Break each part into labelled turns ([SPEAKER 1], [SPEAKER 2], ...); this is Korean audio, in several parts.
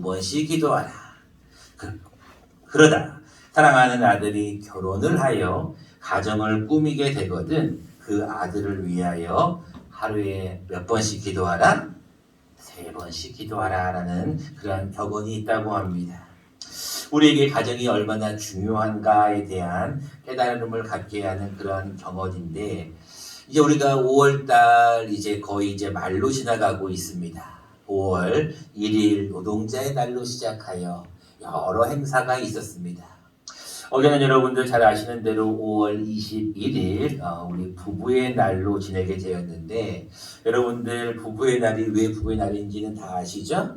[SPEAKER 1] 2번씩 기도하라. 그러다 사랑하는 아들이 결혼을 하여 가정을 꾸미게 되거든 그 아들을 위하여 하루에 몇 번씩 기도하라? 3번씩 기도하라 라는 그런 격언이 있다고 합니다. 우리에게 가정이 얼마나 중요한가에 대한 깨달음을 갖게 하는 그런 경험인데, 이제 우리가 5월달 이제 거의 이제 말로 지나가고 있습니다. 5월 1일 노동자의 날로 시작하여 여러 행사가 있었습니다. 어제는 여러분들 잘 아시는 대로 5월 21일 우리 부부의 날로 지내게 되었는데, 여러분들 부부의 날이 왜 부부의 날인지는 다 아시죠?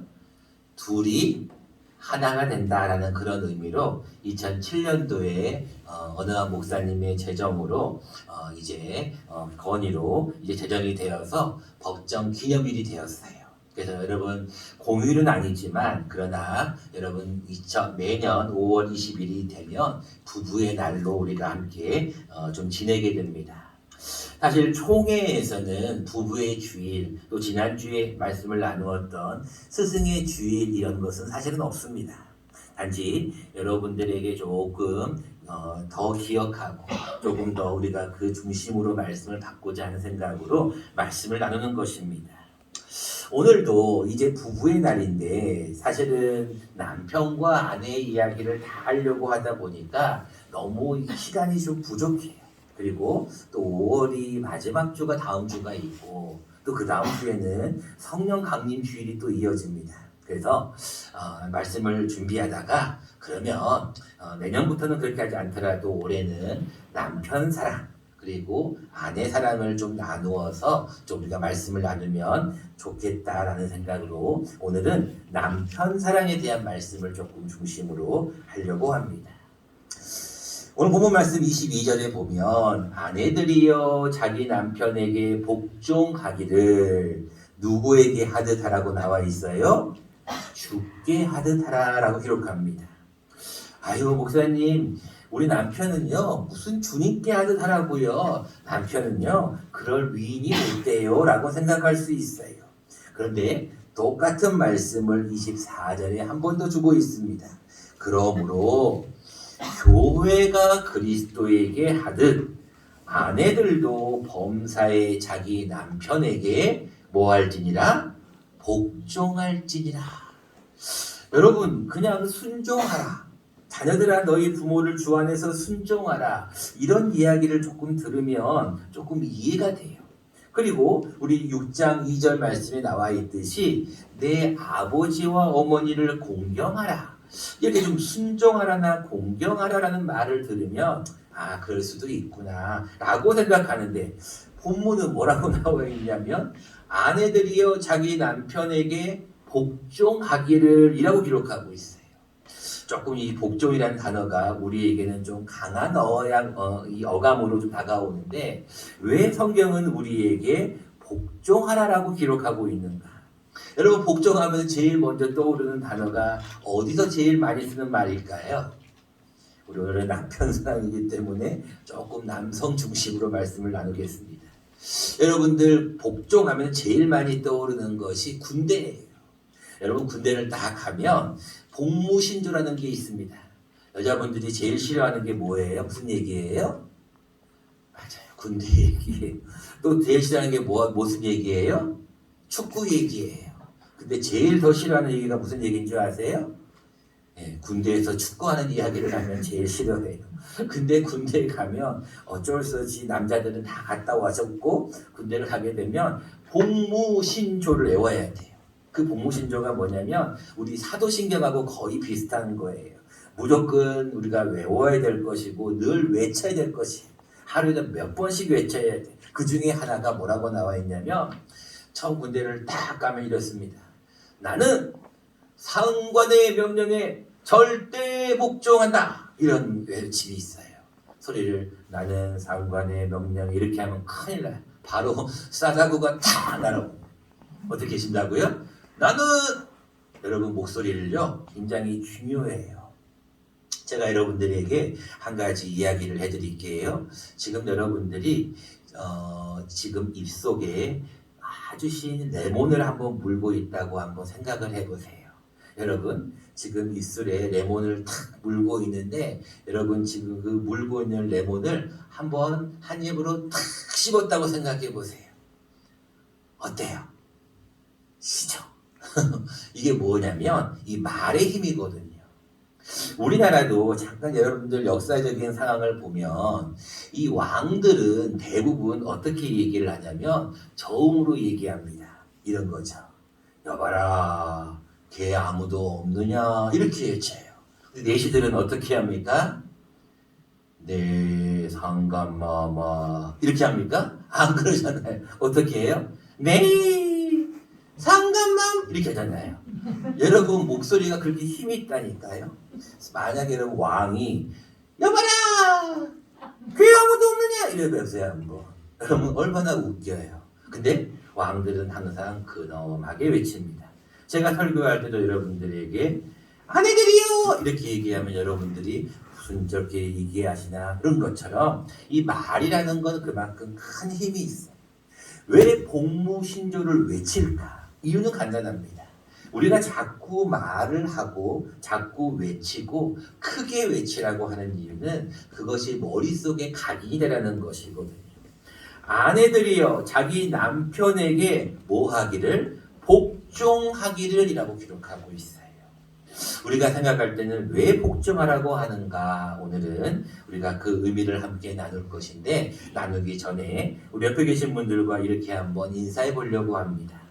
[SPEAKER 1] 둘이 하나가 된다라는 그런 의미로 2007년도에 어느 한 목사님의 제정으로 이제 건의로 이제 제정이 되어서 법정 기념일이 되었어요. 그래서 여러분 공휴일은 아니지만 그러나 여러분 매년 5월 20일이 되면 부부의 날로 우리가 함께 좀 지내게 됩니다. 사실 총회에서는 부부의 주일, 또 지난주에 말씀을 나누었던 스승의 주일 이런 것은 사실은 없습니다. 단지 여러분들에게 조금 더 기억하고 조금 더 우리가 그 중심으로 말씀을 받고자 하는 생각으로 말씀을 나누는 것입니다. 오늘도 이제 부부의 날인데 사실은 남편과 아내의 이야기를 다 하려고 하다 보니까 너무 시간이 좀 부족해요. 그리고 또 5월이 마지막 주가 다음 주가 있고 또 그 다음 주에는 성령 강림 주일이 또 이어집니다. 그래서 말씀을 준비하다가 그러면 내년부터는 그렇게 하지 않더라도 올해는 남편 사랑 그리고 아내 사랑을 좀 나누어서 좀 우리가 말씀을 나누면 좋겠다라는 생각으로 오늘은 남편 사랑에 대한 말씀을 조금 중심으로 하려고 합니다. 오늘 본문 말씀 22절에 보면 아내들이여 자기 남편에게 복종하기를 누구에게 하듯 하라고 나와 있어요? 주께 하듯 하라라고 기록합니다. 아유 목사님, 우리 남편은요 무슨 주님께 하듯 하라고요? 남편은요 그럴 위인이 못 돼요 라고 생각할 수 있어요. 그런데 똑같은 말씀을 24절에 한 번 더 주고 있습니다. 그러므로 교회가 그리스도에게 하듯 아내들도 범사에 자기 남편에게 뭐 할지니라? 복종할지니라. 여러분 그냥 순종하라. 자녀들아 너희 부모를 주 안에서 순종하라. 이런 이야기를 조금 들으면 조금 이해가 돼요. 그리고 우리 6장 2절 말씀에 나와 있듯이 내 아버지와 어머니를 공경하라. 이렇게 좀 순종하라나 공경하라라는 말을 들으면 그럴 수도 있구나 라고 생각하는데 본문은 뭐라고 나와 있냐면 아내들이여 자기 남편에게 복종하기를 이라고 기록하고 있어요. 조금 이 복종이라는 단어가 우리에게는 좀 강한 이 어감으로 좀 다가오는데 왜 성경은 우리에게 복종하라라고 기록하고 있는가? 여러분 복종하면 제일 먼저 떠오르는 단어가 어디서 제일 많이 쓰는 말일까요? 우리 오늘은 남편 사랑이기 때문에 조금 남성 중심으로 말씀을 나누겠습니다. 여러분들 복종하면 제일 많이 떠오르는 것이 군대예요. 여러분 군대를 딱 가면 복무신조라는 게 있습니다. 여자분들이 제일 싫어하는 게 뭐예요? 무슨 얘기예요? 맞아요. 군대 얘기예요. 또 제일 싫어하는 게 무슨 얘기예요? 축구 얘기예요. 근데 제일 더 싫어하는 얘기가 무슨 얘기인 줄 아세요? 군대에서 축구하는 이야기를 하면 제일 싫어해요. 근데 군대에 가면 어쩔 수 없이 남자들은 다 갔다 와셨고 군대를 가게 되면 복무신조를 외워야 돼요. 그 복무신조가 뭐냐면 우리 사도신경하고 거의 비슷한 거예요. 무조건 우리가 외워야 될 것이고 늘 외쳐야 될 것이에요. 하루에 몇 번씩 외쳐야 돼. 그 중에 하나가 뭐라고 나와 있냐면 처음 군대를 딱 가면 이렇습니다. 나는 상관의 명령에 절대 복종한다. 이런 외침이 있어요. 소리를 나는 상관의 명령 이렇게 하면 큰일 나요. 바로 싸다구가 탁 날아오고 어떻게 계신다고요? 나는 여러분 목소리를요 굉장히 중요해요. 제가 여러분들에게 한 가지 이야기를 해드릴게요. 지금 여러분들이 지금 입속에 아주 신 레몬을 한번 물고 있다고 한번 생각을 해보세요. 여러분 지금 입술에 레몬을 탁 물고 있는데 여러분 지금 그 물고 있는 레몬을 한번 한 입으로 탁 씹었다고 생각해 보세요. 어때요? 시죠? 이게 뭐냐면 이 말의 힘이거든요. 우리나라도 잠깐 여러분들 역사적인 상황을 보면 이 왕들은 대부분 어떻게 얘기를 하냐면 저음으로 얘기합니다. 이런 거죠. 여봐라, 걔 아무도 없느냐 이렇게 외쳐요. 내시들은 어떻게 합니까? 네 상감마마 이렇게 합니까? 안 그러잖아요. 어떻게 해요? 네 상감맘 이렇게 하잖아요. 여러분 목소리가 그렇게 힘이 있다니까요. 만약에 여러분 왕이 여봐라 그 아무도 없느냐 이래보세요 한번. 여러분 얼마나 웃겨요. 근데 왕들은 항상 근엄하게 외칩니다. 제가 설교할 때도 여러분들에게 아내들이요 이렇게 얘기하면 여러분들이 무슨 저렇게 얘기하시나 그런 것처럼 이 말이라는 건 그만큼 큰 힘이 있어요. 왜 복무신조를 외칠까? 이유는 간단합니다. 우리가 자꾸 말을 하고 자꾸 외치고 크게 외치라고 하는 이유는 그것이 머릿속에 각인이 되라는 것이거든요. 아내들이여 자기 남편에게 뭐 하기를? 복종하기를 이라고 기록하고 있어요. 우리가 생각할 때는 왜 복종하라고 하는가? 오늘은 우리가 그 의미를 함께 나눌 것인데 나누기 전에 우리 옆에 계신 분들과 이렇게 한번 인사해 보려고 합니다.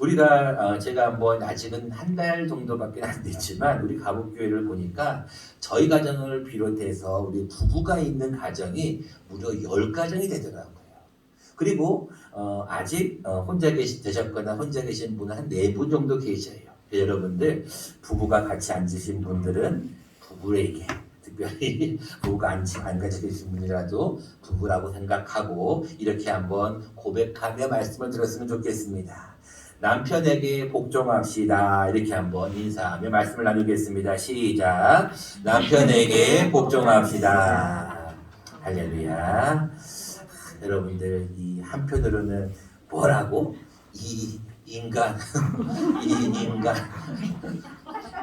[SPEAKER 1] 우리가 제가 한번 아직은 한 달 정도밖에 안 됐지만 우리 가복교회를 보니까 저희 가정을 비롯해서 우리 부부가 있는 가정이 무려 10가정이 되더라고요. 그리고 아직 혼자 되셨거나 혼자 계신 분은 한 4분 정도 계셔요. 여러분들 부부가 같이 앉으신 분들은 부부에게 특별히 부부가 안 같이 계신 분이라도 부부라고 생각하고 이렇게 한번 고백하며 말씀을 들었으면 좋겠습니다. 남편에게 복종합시다. 이렇게 한번 인사하며 말씀을 나누겠습니다. 시작. 남편에게 복종합시다. 할렐루야. 여러분들 이 한편으로는 뭐라고? 이 인간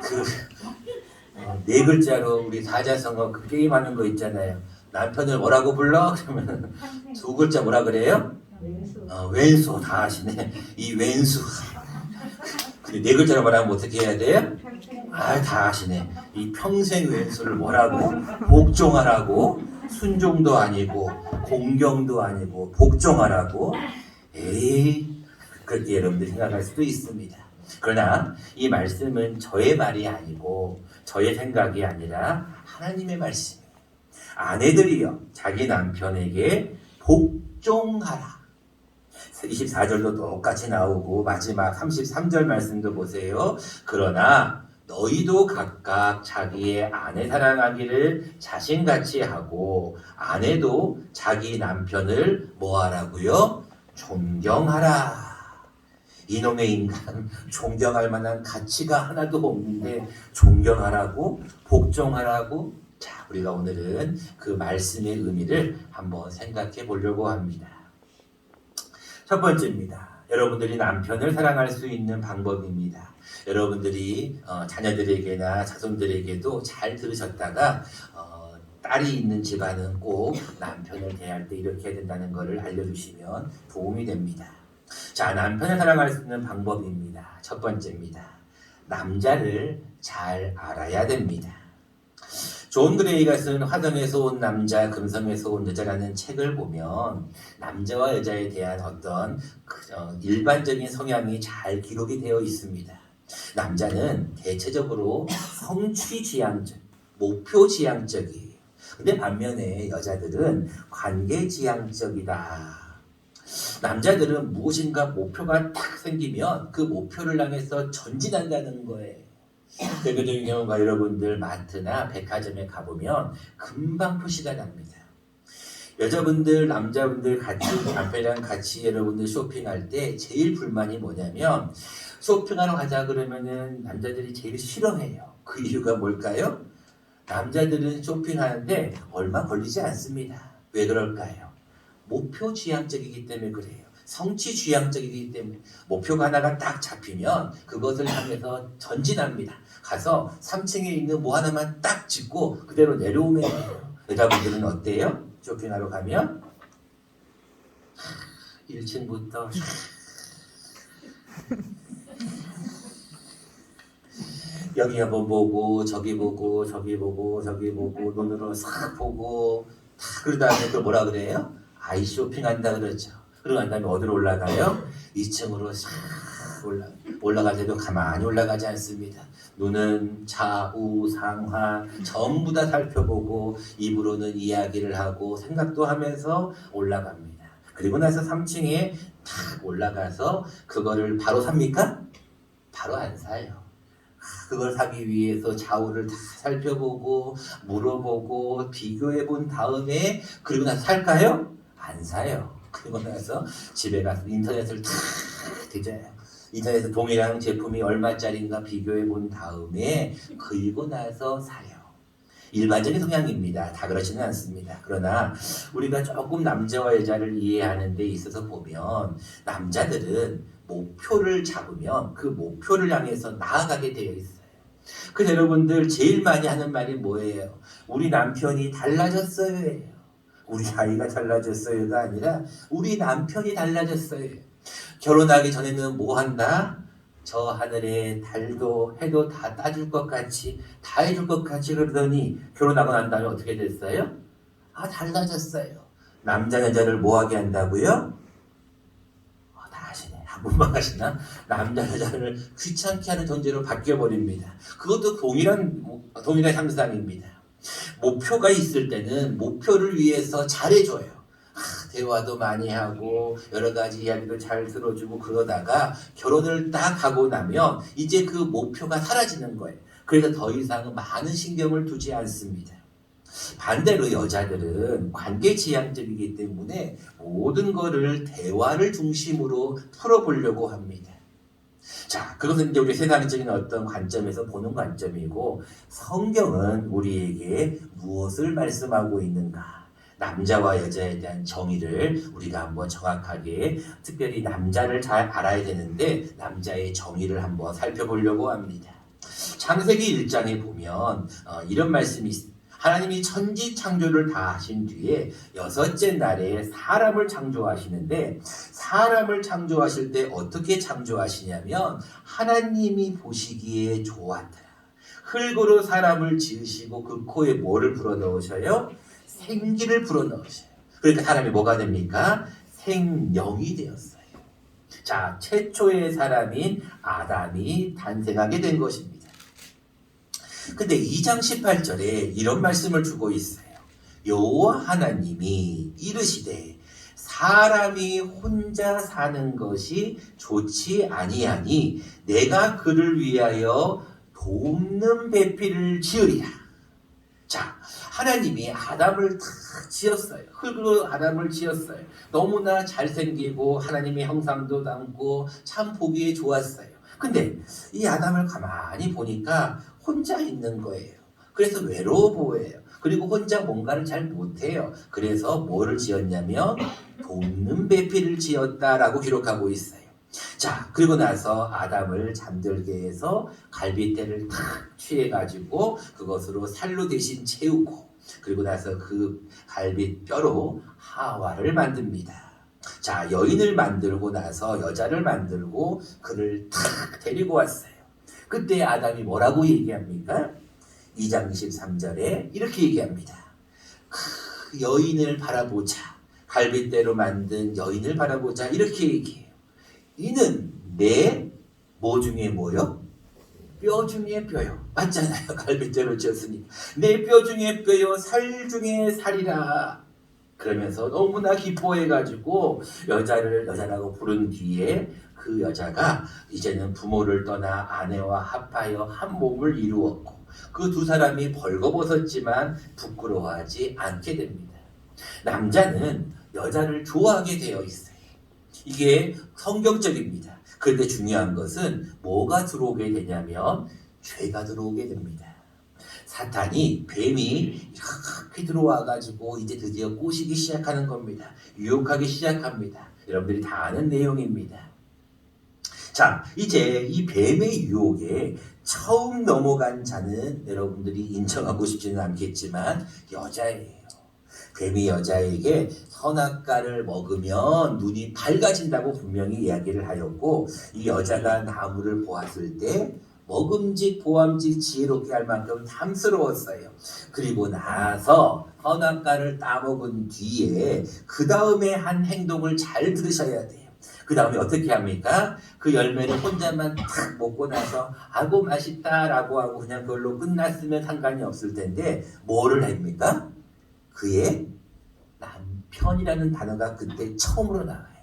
[SPEAKER 1] 그 네 글자로 우리 사자성어 그 게임하는 거 있잖아요. 남편을 뭐라고 불러? 그러면 2글자 뭐라 그래요? 왼수 다 하시네. 이 왼수. 근데 4글자로 말하면 어떻게 해야 돼요? 다 하시네. 이 평생 왼수를 뭐라고? 복종하라고? 순종도 아니고 공경도 아니고 복종하라고? 에이, 그렇게 여러분들이 생각할 수도 있습니다. 그러나 이 말씀은 저의 말이 아니고 저의 생각이 아니라 하나님의 말씀이에요. 아내들이여 자기 남편에게 복종하라. 24절도 똑같이 나오고 마지막 33절 말씀도 보세요. 그러나 너희도 각각 자기의 아내 사랑하기를 자신같이 하고 아내도 자기 남편을 뭐하라고요? 존경하라. 이놈의 인간 존경할 만한 가치가 하나도 없는데 존경하라고? 복종하라고? 자, 우리가 오늘은 그 말씀의 의미를 한번 생각해 보려고 합니다. 첫 번째입니다. 여러분들이 남편을 사랑할 수 있는 방법입니다. 여러분들이 자녀들에게나 자손들에게도 잘 들으셨다가 딸이 있는 집안은 꼭 남편을 대할 때 이렇게 해야 된다는 것을 알려주시면 도움이 됩니다. 자, 남편을 사랑할 수 있는 방법입니다. 첫 번째입니다. 남자를 잘 알아야 됩니다. 존 그레이가 쓴 화성에서 온 남자, 금성에서 온 여자라는 책을 보면 남자와 여자에 대한 어떤 일반적인 성향이 잘 기록이 되어 있습니다. 남자는 대체적으로 성취지향적, 목표지향적이에요. 근데 반면에 여자들은 관계지향적이다. 남자들은 무엇인가 목표가 딱 생기면 그 목표를 향해서 전진한다는 거예요. 대표적인 경우가 여러분들 마트나 백화점에 가보면 금방 표시가 납니다. 여자분들, 남자분들 같이 남편이랑 같이 여러분들 쇼핑할 때 제일 불만이 뭐냐면 쇼핑하러 가자 그러면은 남자들이 제일 싫어해요. 그 이유가 뭘까요? 남자들은 쇼핑하는데 얼마 걸리지 않습니다. 왜 그럴까요? 목표 지향적이기 때문에 그래요. 성취지향적이기 때문에 목표가 하나가 딱 잡히면 그것을 향해서 전진합니다. 가서 3층에 있는 뭐 하나만 딱 짚고 그대로 내려오면 돼요. 여자분들은 어때요? 쇼핑하러 가면 1층부터 여기 한번 보고 저기 보고 저기 보고 저기 보고 눈으로 싹 보고 그 다음에 또 뭐라 그래요? 아이 쇼핑한다 그러죠. 그러고 난 다음에 어디로 올라가요? 2층으로 싹 올라갈 때도 가만히 올라가지 않습니다. 눈은 좌우 상하 전부 다 살펴보고 입으로는 이야기를 하고 생각도 하면서 올라갑니다. 그리고 나서 3층에 탁 올라가서 그거를 바로 삽니까? 바로 안 사요. 그걸 사기 위해서 좌우를 다 살펴보고 물어보고 비교해 본 다음에 그리고 나서 살까요? 안 사요. 그리고 나서 집에 가서 인터넷을 다 뒤져요. 인터넷에 동일한 제품이 얼마짜리인가 비교해 본 다음에 그리고 나서 사요. 일반적인 성향입니다. 다 그렇지는 않습니다. 그러나 우리가 조금 남자와 여자를 이해하는 데 있어서 보면 남자들은 목표를 잡으면 그 목표를 향해서 나아가게 되어 있어요. 그 여러분들 제일 많이 하는 말이 뭐예요? 우리 남편이 달라졌어요. 우리 아이가 달라졌어요가 아니라 우리 남편이 달라졌어요. 결혼하기 전에는 뭐 한다? 저 하늘에 달도 해도 다 따줄 것 같이 다 해줄 것 같이 그러더니 결혼하고 난 다음에 어떻게 됐어요? 아 달라졌어요. 남자 여자를 뭐하게 한다고요? 다 하시네. 한 번만 하시나? 남자 여자를 귀찮게 하는 존재로 바뀌어버립니다. 그것도 동일한 상상입니다. 목표가 있을 때는 목표를 위해서 잘해줘요. 대화도 많이 하고 여러 가지 이야기도 잘 들어주고 그러다가 결혼을 딱 하고 나면 이제 그 목표가 사라지는 거예요. 그래서 더 이상 많은 신경을 두지 않습니다. 반대로 여자들은 관계지향적이기 때문에 모든 거를 대화를 중심으로 풀어보려고 합니다. 자, 그것은 이제 우리 세상적인 어떤 관점에서 보는 관점이고 성경은 우리에게 무엇을 말씀하고 있는가? 남자와 여자에 대한 정의를 우리가 한번 정확하게 특별히 남자를 잘 알아야 되는데 남자의 정의를 한번 살펴보려고 합니다. 창세기 1장에 보면 이런 말씀이 있습니다. 하나님이 천지 창조를 다 하신 뒤에 여섯째 날에 사람을 창조하시는데 사람을 창조하실 때 어떻게 창조하시냐면 하나님이 보시기에 좋았더라. 흙으로 사람을 지으시고 그 코에 뭐를 불어넣으셔요? 생기를 불어넣으셔요. 그러니까 사람이 뭐가 됩니까? 생명이 되었어요. 자, 최초의 사람인 아담이 탄생하게 된 것입니다. 근데 2장 18절에 이런 말씀을 주고 있어요. 여호와 하나님이 이르시되 사람이 혼자 사는 것이 좋지 아니하니 내가 그를 위하여 돕는 배필을 지으리라. 자, 하나님이 아담을 다 지었어요. 흙으로 아담을 지었어요. 너무나 잘생기고 하나님의 형상도 담고 참 보기에 좋았어요. 근데 이 아담을 가만히 보니까 혼자 있는 거예요. 그래서 외로워 보여요. 그리고 혼자 뭔가를 잘 못해요. 그래서 뭐를 지었냐면 돕는 배필을 지었다라고 기록하고 있어요. 자, 그리고 나서 아담을 잠들게 해서 갈빗대를 탁 취해가지고 그것으로 살로 대신 채우고 그리고 나서 그 갈빗뼈로 하와를 만듭니다. 자, 여인을 만들고 나서 여자를 만들고 그를 탁 데리고 왔어요. 그때 아담이 뭐라고 얘기합니까? 2장 23절에 이렇게 얘기합니다. 여인을 바라보자. 갈빗대로 만든 여인을 바라보자. 이렇게 얘기해요. 이는 내 뭐 중에 뭐요? 뼈 중에 뼈요. 맞잖아요. 갈빗대로 지었으니까. 내 뼈 중에 뼈요. 살 중에 살이라. 그러면서 너무나 기뻐해가지고 여자라고 부른 뒤에 그 여자가 이제는 부모를 떠나 아내와 합하여 한 몸을 이루었고 그 두 사람이 벌거벗었지만 부끄러워하지 않게 됩니다. 남자는 여자를 좋아하게 되어 있어요. 이게 성경적입니다. 그런데 중요한 것은 뭐가 들어오게 되냐면 죄가 들어오게 됩니다. 사탄이 뱀이 이렇게 들어와가지고 이제 드디어 꼬시기 시작하는 겁니다. 유혹하기 시작합니다. 여러분들이 다 아는 내용입니다. 자, 이제 이 뱀의 유혹에 처음 넘어간 자는 여러분들이 인정하고 싶지는 않겠지만 여자예요. 뱀이 여자에게 선악과를 먹으면 눈이 밝아진다고 분명히 이야기를 하였고, 이 여자가 나무를 보았을 때 먹음직 보암직 지혜롭게 할 만큼 탐스러웠어요. 그리고 나서 선악과를 따먹은 뒤에 그 다음에 한 행동을 잘 들으셔야 돼요. 그 다음에 어떻게 합니까? 그 열매를 혼자만 탁 먹고 나서 아고 맛있다라고 하고 그냥 그걸로 끝났으면 상관이 없을 텐데 뭐를 합니까? 그의 남편이라는 단어가 그때 처음으로 나와요.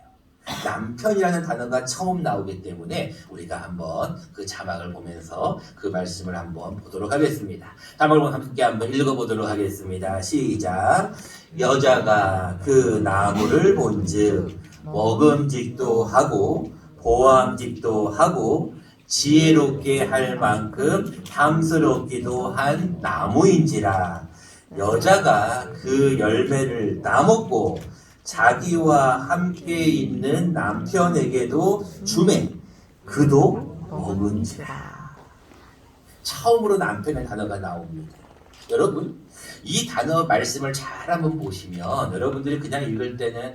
[SPEAKER 1] 남편이라는 단어가 처음 나오기 때문에 우리가 한번 그 자막을 보면서 그 말씀을 한번 보도록 하겠습니다. 자막을 함께 한번 읽어보도록 하겠습니다. 시작. 여자가 그 나무를 본즉 먹음직도 하고 보암직도 하고 지혜롭게 할 만큼 탐스럽기도 한 나무인지라. 여자가 그 열매를 따먹고 자기와 함께 있는 남편에게도 주매 그도 먹은지라. 처음으로 남편의 단어가 나옵니다. 여러분, 이 단어 말씀을 잘 한번 보시면 여러분들이 그냥 읽을 때는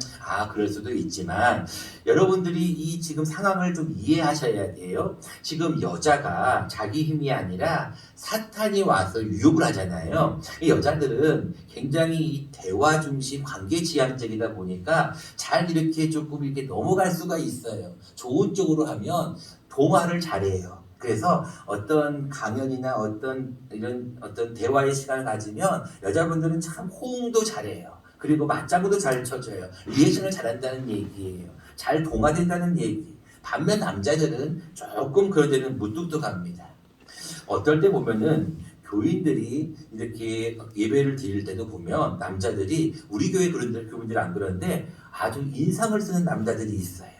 [SPEAKER 1] 그럴 수도 있지만 여러분들이 이 지금 상황을 좀 이해하셔야 돼요. 지금 여자가 자기 힘이 아니라 사탄이 와서 유혹을 하잖아요. 이 여자들은 굉장히 이 대화 중심 관계 지향적이다 보니까 잘 이렇게 조금 이렇게 넘어갈 수가 있어요. 좋은 쪽으로 하면 동화를 잘해요. 그래서 어떤 강연이나 어떤 대화의 시간을 가지면 여자분들은 참 호응도 잘해요. 그리고 맞장구도 잘 쳐줘요. 리액션을 잘한다는 얘기예요. 잘 동화된다는 얘기. 반면 남자들은 조금 그럴 때는 무뚝뚝합니다. 어떨 때 보면은 교인들이 이렇게 예배를 드릴 때도 보면 남자들이 우리 교회 교인들 안 그러는데 아주 인상을 쓰는 남자들이 있어요.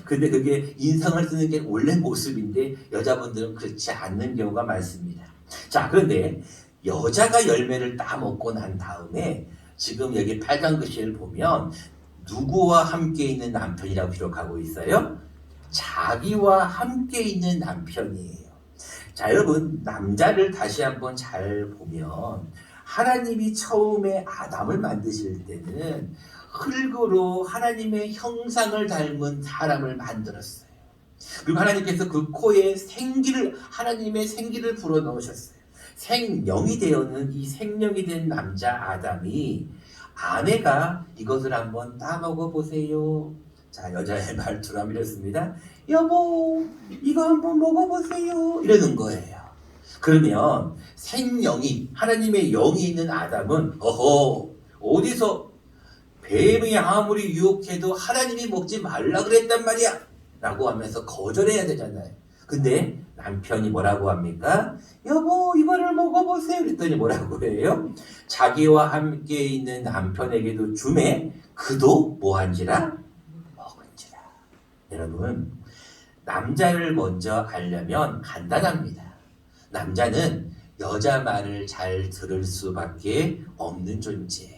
[SPEAKER 1] 근데 그게 인상을 쓰는 게 원래 모습인데 여자분들은 그렇지 않는 경우가 많습니다. 자, 그런데 여자가 열매를 따먹고 난 다음에 지금 여기 빨간 글씨를 보면 누구와 함께 있는 남편이라고 기록하고 있어요? 자기와 함께 있는 남편이에요. 자, 여러분, 남자를 다시 한번 잘 보면 하나님이 처음에 아담을 만드실 때는 흙으로 하나님의 형상을 닮은 사람을 만들었어요. 그리고 하나님께서 그 코에 하나님의 생기를 불어넣으셨어요. 생명이 되었는 이 생명이 된 남자 아담이 아내가 이것을 한번 따먹어 보세요. 자, 여자의 말투로 하면 이렇습니다. 여보, 이거 한번 먹어보세요. 이러는 거예요. 그러면 하나님의 영이 있는 아담은 어디서 뱀이 아무리 유혹해도 하나님이 먹지 말라 그랬단 말이야 라고 하면서 거절해야 되잖아요. 근데 남편이 뭐라고 합니까? 여보, 이거를 먹어보세요. 그랬더니 뭐라고 해요? 자기와 함께 있는 남편에게도 주매 그도 뭐한지라? 먹은지라. 여러분, 남자를 먼저 알려면 간단합니다. 남자는 여자 말을 잘 들을 수밖에 없는 존재예요.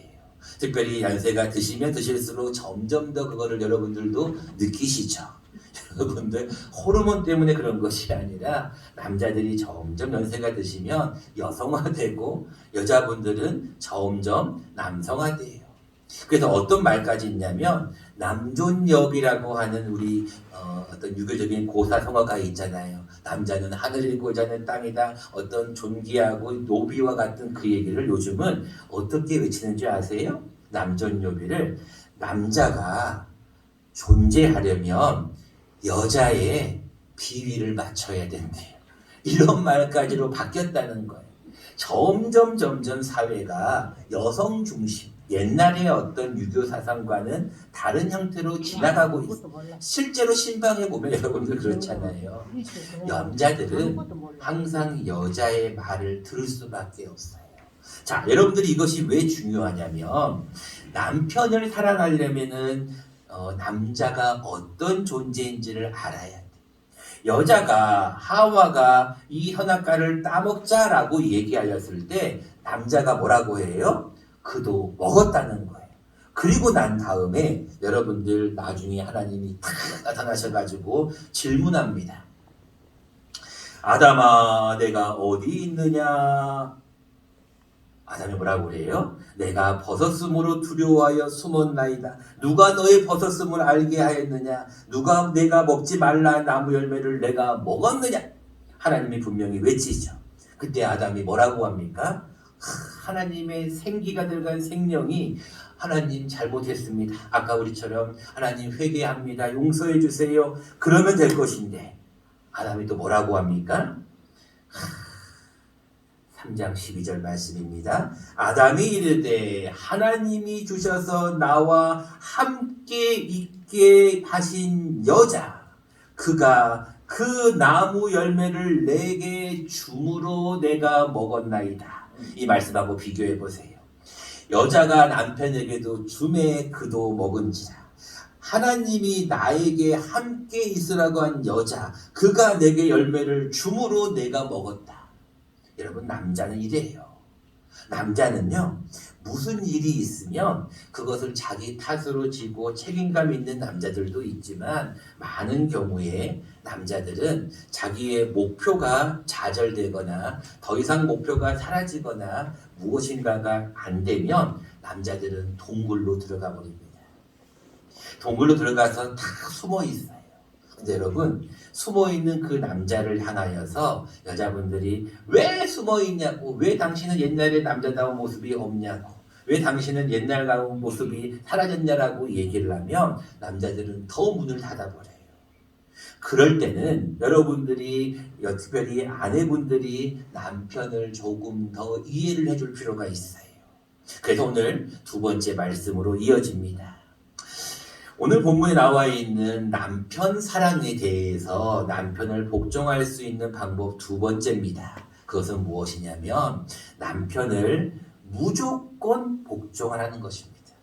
[SPEAKER 1] 특별히 연세가 드시면 드실수록 점점 더 그거를 여러분들도 느끼시죠. 여러분들 호르몬 때문에 그런 것이 아니라 남자들이 점점 연세가 드시면 여성화되고 여자분들은 점점 남성화돼요. 그래서 어떤 말까지 있냐면 남존여비라고 하는 우리 어떤 유교적인 고사성어가 있잖아요. 남자는 하늘이고 여자는 땅이다. 어떤 존귀하고 노비와 같은 그 얘기를 요즘은 어떻게 외치는 줄 아세요? 남존여비를 남자가 존재하려면 여자의 비위를 맞춰야 된대요. 이런 말까지로 바뀌었다는 거예요. 점점 사회가 여성 중심, 옛날의 어떤 유교 사상과는 다른 형태로 지나가고 있어요. 실제로 신방에 보면 여러분들 그렇잖아요. 남자들은 항상 여자의 말을 들을 수밖에 없어요. 자, 여러분들이 이것이 왜 중요하냐면 남편을 사랑하려면은 남자가 어떤 존재인지를 알아야 돼. 여자가 하와가 이 선악과를 따먹자라고 얘기하였을 때 남자가 뭐라고 해요? 그도 먹었다는 거예요. 그리고 난 다음에 여러분들 나중에 하나님이 탁 나타나셔가지고 질문합니다. 아담아, 내가 어디 있느냐? 아담이 뭐라고 그래요? 내가 벗었으므로 두려워하여 숨었나이다. 누가 너의 벗었음을 알게 하였느냐? 누가 내가 먹지 말라 나무 열매를 내가 먹었느냐? 하나님이 분명히 외치죠. 그때 아담이 뭐라고 합니까? 하나님의 생기가 들어간 생명이 하나님 잘못했습니다. 아까 우리처럼 하나님 회개합니다. 용서해 주세요. 그러면 될 것인데 아담이 또 뭐라고 합니까? 3장 12절 말씀입니다. 아담이 이르되 하나님이 주셔서 나와 함께 있게 하신 여자 그가 그 나무 열매를 내게 줌으로 내가 먹었나이다. 이 말씀하고 비교해 보세요. 여자가 남편에게도 줌에 그도 먹은지라 하나님이 나에게 함께 있으라고 한 여자 그가 내게 열매를 줌으로 내가 먹었다. 여러분 남자는 이래요. 남자는요 무슨 일이 있으면 그것을 자기 탓으로 지고 책임감 있는 남자들도 있지만 많은 경우에 남자들은 자기의 목표가 좌절되거나 더 이상 목표가 사라지거나 무엇인가가 안 되면 남자들은 동굴로 들어가 버립니다. 동굴로 들어가서 다 숨어 있어요. 근데 여러분 숨어있는 그 남자를 향하여서 여자분들이 왜 숨어있냐고, 왜 당신은 옛날의 남자다운 모습이 없냐고, 왜 당신은 옛날다운 모습이 사라졌냐라고 얘기를 하면 남자들은 더 문을 닫아버려요. 그럴 때는 여러분들이 특별히 아내분들이 남편을 조금 더 이해를 해줄 필요가 있어요. 그래서 오늘 두 번째 말씀으로 이어집니다. 오늘 본문에 나와 있는 남편 사랑에 대해서 남편을 복종할 수 있는 방법 두 번째입니다. 그것은 무엇이냐면 남편을 무조건 복종하라는 것입니다.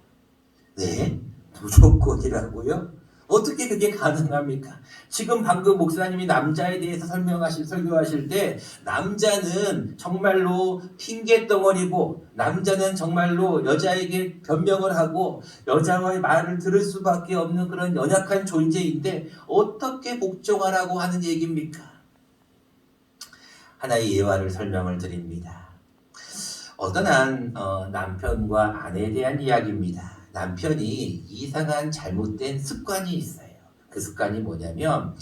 [SPEAKER 1] 네, 무조건이라고요? 어떻게 그게 가능합니까? 지금 방금 목사님이 남자에 대해서 설교하실 때 남자는 정말로 핑계덩어리고 남자는 정말로 여자에게 변명을 하고 여자와의 말을 들을 수밖에 없는 그런 연약한 존재인데 어떻게 복종하라고 하는 얘기입니까? 하나의 예화를 설명을 드립니다. 어떤 한 남편과 아내에 대한 이야기입니다. 남편이 이상한 잘못된 습관이 있어요. 그 습관이 뭐냐면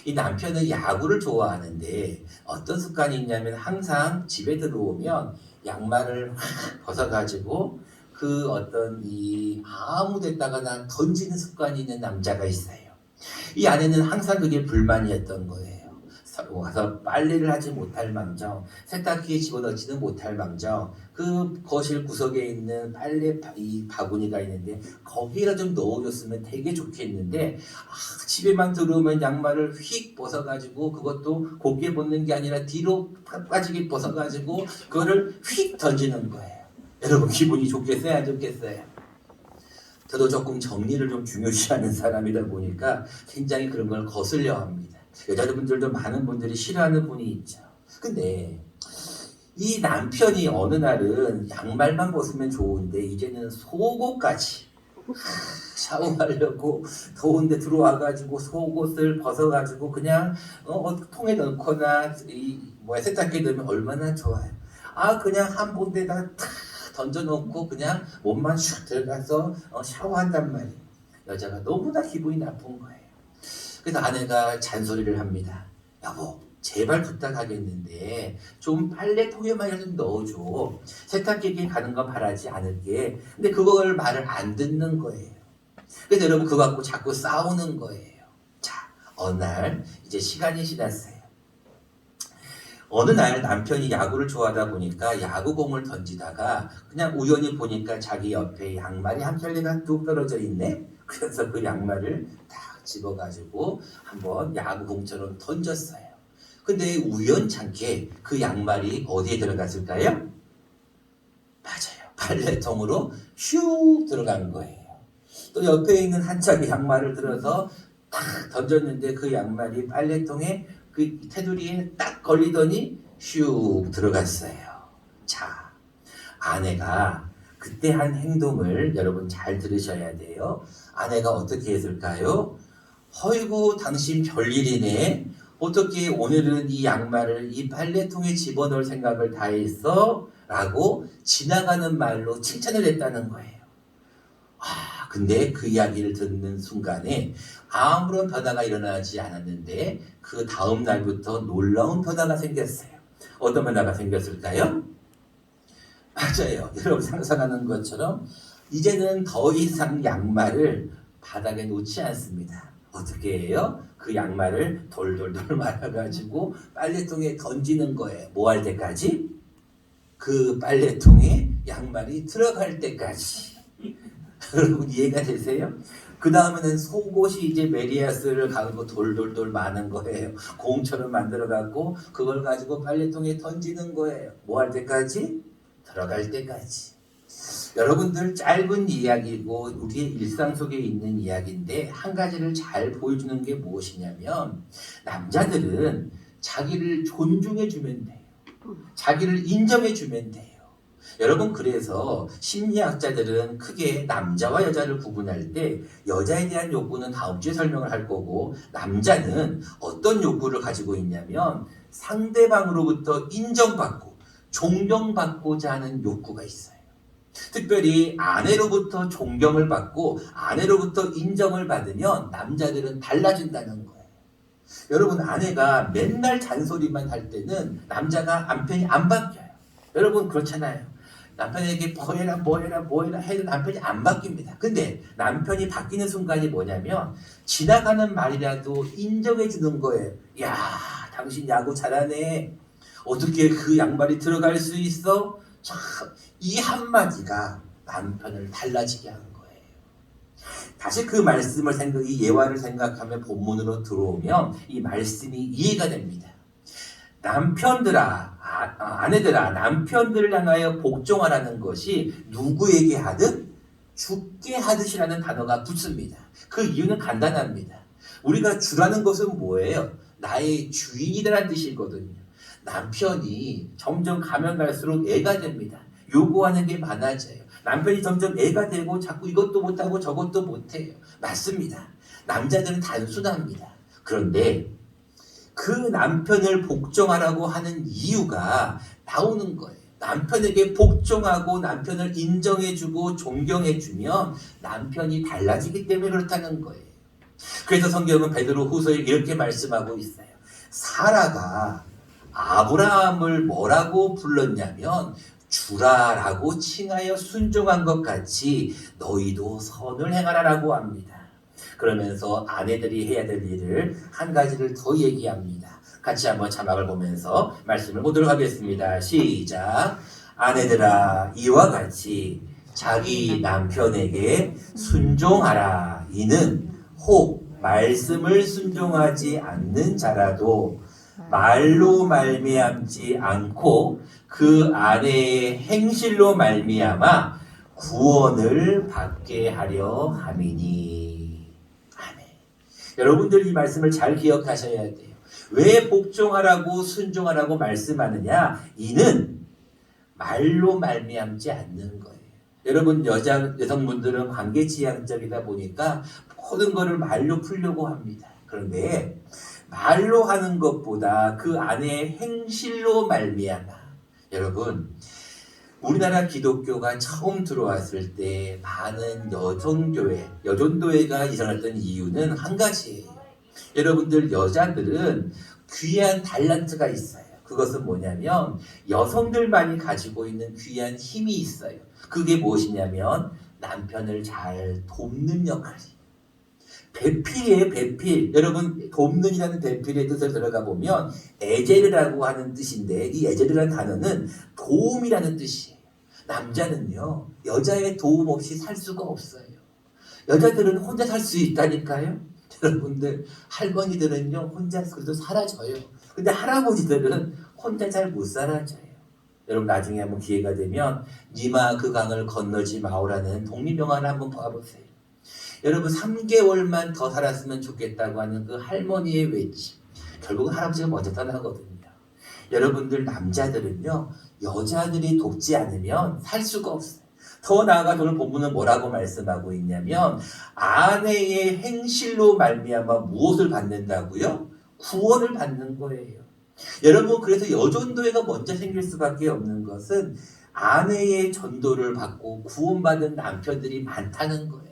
[SPEAKER 1] 이 남편은 야구를 좋아하는데 어떤 습관이 있냐면 항상 집에 들어오면 양말을 확 벗어가지고 그 어떤 이 아무 데다가나 던지는 습관이 있는 남자가 있어요. 이 아내는 항상 그게 불만이었던 거예요. 와서 빨래를 하지 못할 망정, 세탁기에 집어넣지는 못할 망정, 그 거실 구석에 있는 빨래 이 바구니가 있는데 거기에다 좀 넣어줬으면 되게 좋겠는데 집에만 들어오면 양말을 휙 벗어가지고 그것도 곱게 벗는 게 아니라 뒤로 빠지게 벗어가지고 그거를 휙 던지는 거예요. 여러분 기분이 좋겠어요? 안 좋겠어요? 저도 조금 정리를 좀 중요시하는 사람이다 보니까 굉장히 그런 걸 거슬려 합니다. 여자분들도 많은 분들이 싫어하는 분이 있죠. 근데 이 남편이 어느 날은 양말만 벗으면 좋은데 이제는 속옷까지 샤워하려고 더운데 들어와가지고 속옷을 벗어가지고 그냥 통에 넣거나 세탁기에 넣으면 얼마나 좋아요. 그냥 한 본데다 탁 던져놓고 그냥 몸만 슉 들어가서 샤워한단 말이에요. 여자가 너무나 기분이 나쁜 거예요. 그래서 아내가 잔소리를 합니다. 여보, 제발 부탁하겠는데 좀 빨래통에만 좀 넣어줘. 세탁기에 가는 거 바라지 않을게. 근데 그걸 말을 안 듣는 거예요. 그래서 여러분 그거 갖고 자꾸 싸우는 거예요. 자, 어느 날 이제 시간이 지났어요. 어느 날 남편이 야구를 좋아하다 보니까 야구공을 던지다가 그냥 우연히 보니까 자기 옆에 양말이 한 켤레가 뚝 떨어져 있네. 그래서 그 양말을 딱 집어가지고 한번 야구공처럼 던졌어요. 근데 우연찮게 그 양말이 어디에 들어갔을까요? 맞아요. 빨래통으로 슉 들어간 거예요. 또 옆에 있는 한 짝의 양말을 들어서 탁 던졌는데 그 양말이 빨래통에 그 테두리에 딱 걸리더니 슉 들어갔어요. 자, 아내가 그때 한 행동을 여러분 잘 들으셔야 돼요. 아내가 어떻게 했을까요? 허이고 당신 별일이네. 어떻게 오늘은 이 양말을 이 빨래통에 집어넣을 생각을 다 했어? 라고 지나가는 말로 칭찬을 했다는 거예요. 근데 그 이야기를 듣는 순간에 아무런 변화가 일어나지 않았는데 그 다음 날부터 놀라운 변화가 생겼어요. 어떤 변화가 생겼을까요? 맞아요. 여러분 상상하는 것처럼 이제는 더 이상 양말을 바닥에 놓지 않습니다. 어떻게 해요? 그 양말을 돌돌돌 말아가지고 빨래통에 던지는 거예요. 뭐 할 때까지? 그 빨래통에 양말이 들어갈 때까지. 여러분 이해가 되세요? 그 다음에는 속옷이 이제 메리아스를 가지고 돌돌돌 마는 거예요. 공처럼 만들어갖고 그걸 가지고 빨래통에 던지는 거예요. 뭐 할 때까지? 들어갈 때까지. 여러분들 짧은 이야기고 우리의 일상 속에 있는 이야기인데 한 가지를 잘 보여주는 게 무엇이냐면 남자들은 자기를 존중해 주면 돼요. 자기를 인정해 주면 돼요. 여러분 그래서 심리학자들은 크게 남자와 여자를 구분할 때 여자에 대한 욕구는 다음 주에 설명을 할 거고 남자는 어떤 욕구를 가지고 있냐면 상대방으로부터 인정받고 존경받고자 하는 욕구가 있어요. 특별히 아내로부터 존경을 받고 아내로부터 인정을 받으면 남자들은 달라진다는 거예요. 여러분 아내가 맨날 잔소리만 할 때는 남편이 안 바뀌어요. 여러분 그렇잖아요. 남편에게 뭐해라 해도 남편이 안 바뀝니다. 근데 남편이 바뀌는 순간이 뭐냐면 지나가는 말이라도 인정해 주는 거예요. 야, 당신 야구 잘하네. 어떻게 그 양말이 들어갈 수 있어? 참, 이 한마디가 남편을 달라지게 한 거예요. 다시 그 말씀을 이 예화를 생각하며 본문으로 들어오면 이 말씀이 이해가 됩니다. 남편들아, 아내들아, 남편들을 향하여 복종하라는 것이 누구에게 하듯 주께 하듯이라는 단어가 붙습니다. 그 이유는 간단합니다. 우리가 주라는 것은 뭐예요? 나의 주인이라는 뜻이거든요. 남편이 점점 가면 갈수록 애가 됩니다. 요구하는 게 많아져요. 남편이 점점 애가 되고 자꾸 이것도 못하고 저것도 못해요. 맞습니다. 남자들은 단순합니다. 그런데 그 남편을 복종하라고 하는 이유가 나오는 거예요. 남편에게 복종하고 남편을 인정해주고 존경해주면 남편이 달라지기 때문에 그렇다는 거예요. 그래서 성경은 베드로 후서에 이렇게 말씀하고 있어요. 사라가 아브라함을 뭐라고 불렀냐면 주라라고 칭하여 순종한 것 같이 너희도 선을 행하라라고 합니다. 그러면서 아내들이 해야 될 일을 한 가지를 더 얘기합니다. 같이 한번 자막을 보면서 말씀을 보도록 하겠습니다. 시작. 아내들아 이와 같이 자기 남편에게 순종하라. 이는 혹 말씀을 순종하지 않는 자라도 말로 말미암지 않고 그 아내의 행실로 말미암아 구원을 받게 하려 함이니. 아멘. 여러분들 이 말씀을 잘 기억하셔야 돼요. 왜 복종하라고 순종하라고 말씀하느냐? 이는 말로 말미암지 않는 거예요. 여러분 여성분들은 관계지향적이다 보니까 모든 것을 말로 풀려고 합니다. 그런데 말로 하는 것보다 그 안에 행실로 말미암아. 여러분 우리나라 기독교가 처음 들어왔을 때 많은 여전도회가 일어났던 이유는 한 가지예요. 여러분들 여자들은 귀한 달란트가 있어요. 그것은 뭐냐면 여성들만이 가지고 있는 귀한 힘이 있어요. 그게 무엇이냐면 남편을 잘 돕는 역할이에요. 배필이에요, 배필. 여러분, 돕는이라는 배필의 뜻을 들어가 보면 에제르라고 하는 뜻인데 이 에제르라는 단어는 도움이라는 뜻이에요. 남자는요, 여자의 도움 없이 살 수가 없어요. 여자들은 혼자 살 수 있다니까요. 여러분들, 할머니들은요, 혼자 그래도 살아져요. 근데 할아버지들은 혼자 잘 못 살아져요. 여러분, 나중에 한번 기회가 되면 니마 그 강을 건너지 마오라는 독립영화를 한번 봐보세요. 여러분 3개월만 더 살았으면 좋겠다고 하는 그 할머니의 외침. 결국은 할아버지가 먼저 떠나거든요. 여러분들 남자들은요. 여자들이 돕지 않으면 살 수가 없어요. 더 나아가 오늘 본문은 뭐라고 말씀하고 있냐면 아내의 행실로 말미암아 무엇을 받는다고요? 구원을 받는 거예요. 여러분 그래서 여전도회가 먼저 생길 수밖에 없는 것은 아내의 전도를 받고 구원받은 남편들이 많다는 거예요.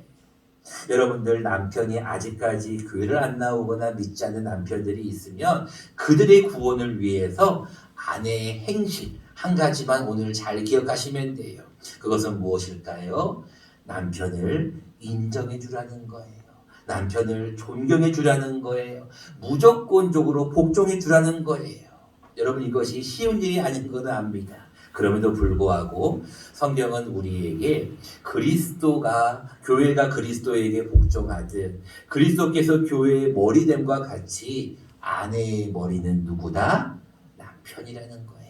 [SPEAKER 1] 여러분들 남편이 아직까지 교회를 안 나오거나 믿지 않는 남편들이 있으면 그들의 구원을 위해서 아내의 행실 한 가지만 오늘 잘 기억하시면 돼요. 그것은 무엇일까요? 남편을 인정해 주라는 거예요. 남편을 존경해 주라는 거예요. 무조건적으로 복종해 주라는 거예요. 여러분 이것이 쉬운 일이 아닌 것은 압니다. 그럼에도 불구하고 성경은 우리에게 그리스도가 교회가 그리스도에게 복종하듯 그리스도께서 교회의 머리됨과 같이 아내의 머리는 누구다? 남편이라는 거예요.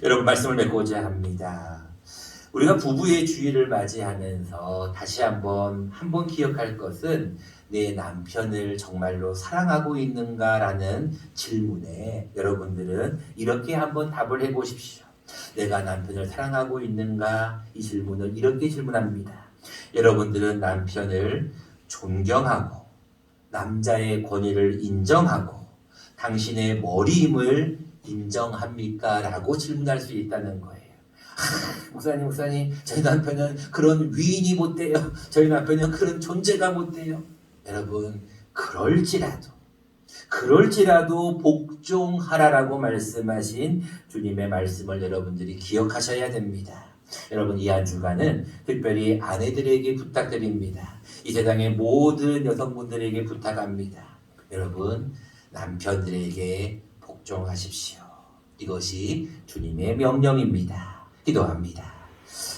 [SPEAKER 1] 여러분 말씀을 맺고자 합니다. 우리가 부부의 주일을 맞이하면서 다시 한번 기억할 것은 내 남편을 정말로 사랑하고 있는가라는 질문에 여러분들은 이렇게 한번 답을 해보십시오. 내가 남편을 사랑하고 있는가? 이 질문을 이렇게 질문합니다. 여러분들은 남편을 존경하고 남자의 권위를 인정하고 당신의 머리임을 인정합니까? 라고 질문할 수 있다는 거예요. 목사님, 저희 남편은 그런 위인이 못 돼요. 저희 남편은 그런 존재가 못 돼요. 여러분, 그럴지라도 복종하라라고 말씀하신 주님의 말씀을 여러분들이 기억하셔야 됩니다. 여러분, 이 한 주간은 특별히 아내들에게 부탁드립니다. 이 세상의 모든 여성분들에게 부탁합니다. 여러분, 남편들에게 복종하십시오. 이것이 주님의 명령입니다. 기도합니다.